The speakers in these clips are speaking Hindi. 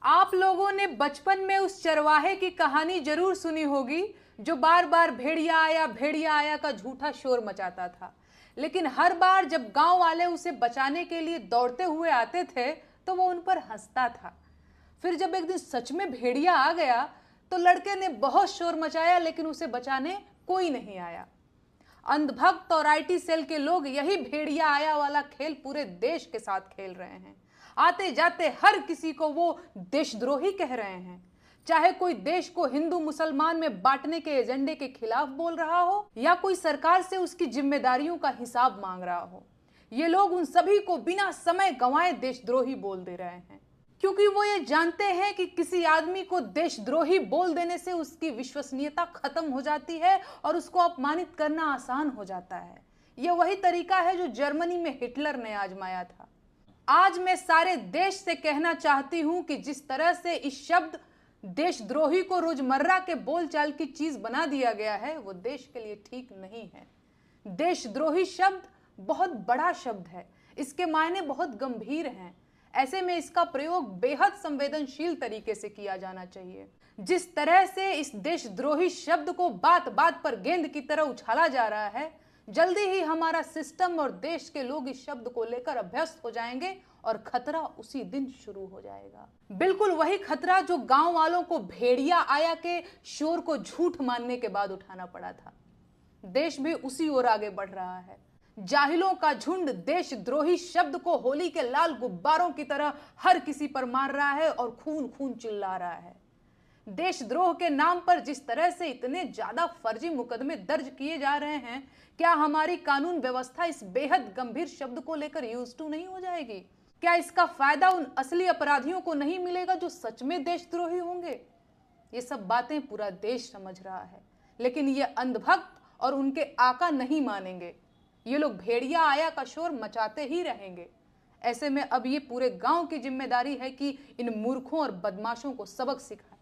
आप लोगों ने बचपन में उस चरवाहे की कहानी जरूर सुनी होगी जो बार बार भेड़िया आया का झूठा शोर मचाता था। लेकिन हर बार जब गांव वाले उसे बचाने के लिए दौड़ते हुए आते थे तो वो उन पर हंसता था। फिर जब एक दिन सच में भेड़िया आ गया तो लड़के ने बहुत शोर मचाया लेकिन उसे बचाने कोई नहीं आया। अंधभक्त और आईटी सेल के लोग यही भेड़िया आया वाला खेल पूरे देश के साथ खेल रहे हैं। आते जाते हर किसी को वो देशद्रोही कह रहे हैं, चाहे कोई देश को हिंदू मुसलमान में बांटने के एजेंडे के खिलाफ बोल रहा हो या कोई सरकार से उसकी जिम्मेदारियों का हिसाब मांग रहा हो। ये लोग उन सभी को बिना समय गंवाए देशद्रोही बोल दे रहे हैं, क्योंकि वो ये जानते हैं कि किसी आदमी को देशद्रोही बोल देने से उसकी विश्वसनीयता खत्म हो जाती है और उसको अपमानित करना आसान हो जाता है। यह वही तरीका है जो जर्मनी में हिटलर ने आजमाया था। आज मैं सारे देश से कहना चाहती हूं कि जिस तरह से इस शब्द देशद्रोही को रोजमर्रा के बोलचाल की चीज बना दिया गया है वो देश के लिए ठीक नहीं है। देशद्रोही शब्द बहुत बड़ा शब्द है, इसके मायने बहुत गंभीर हैं। ऐसे में इसका प्रयोग बेहद संवेदनशील तरीके से किया जाना चाहिए। जिस तरह से इस देशद्रोही शब्द को बात बात पर गेंद की तरह उछाला जा रहा है, जल्दी ही हमारा सिस्टम और देश के लोग इस शब्द को लेकर अभ्यस्त हो जाएंगे और खतरा उसी दिन शुरू हो जाएगा। बिल्कुल वही खतरा जो गांव वालों को भेड़िया आया के शोर को झूठ मानने के बाद उठाना पड़ा था। देश भी उसी ओर आगे बढ़ रहा है। जाहिलों का झुंड देशद्रोही शब्द को होली के लाल गुब्बारों की तरह हर किसी पर मार रहा है और खून खून चिल्ला रहा है। देशद्रोह के नाम पर जिस तरह से इतने ज्यादा फर्जी मुकदमे दर्ज किए जा रहे हैं, क्या हमारी कानून व्यवस्था इस बेहद गंभीर शब्द को लेकर यूज्ड टू नहीं हो जाएगी? क्या इसका फायदा उन असली अपराधियों को नहीं मिलेगा जो सच में देशद्रोही होंगे? ये सब बातें पूरा देश समझ रहा है, लेकिन ये अंधभक्त और उनके आका नहीं मानेंगे। ये लोग भेड़िया आया का शोर मचाते ही रहेंगे। ऐसे में अब ये पूरे गांव की जिम्मेदारी है कि इन मूर्खों और बदमाशों को सबक सिखाए,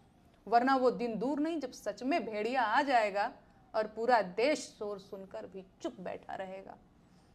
वरना वो दिन दूर नहीं जब सच में भेड़िया आ जाएगा और पूरा देश शोर सुनकर भी चुप बैठा रहेगा।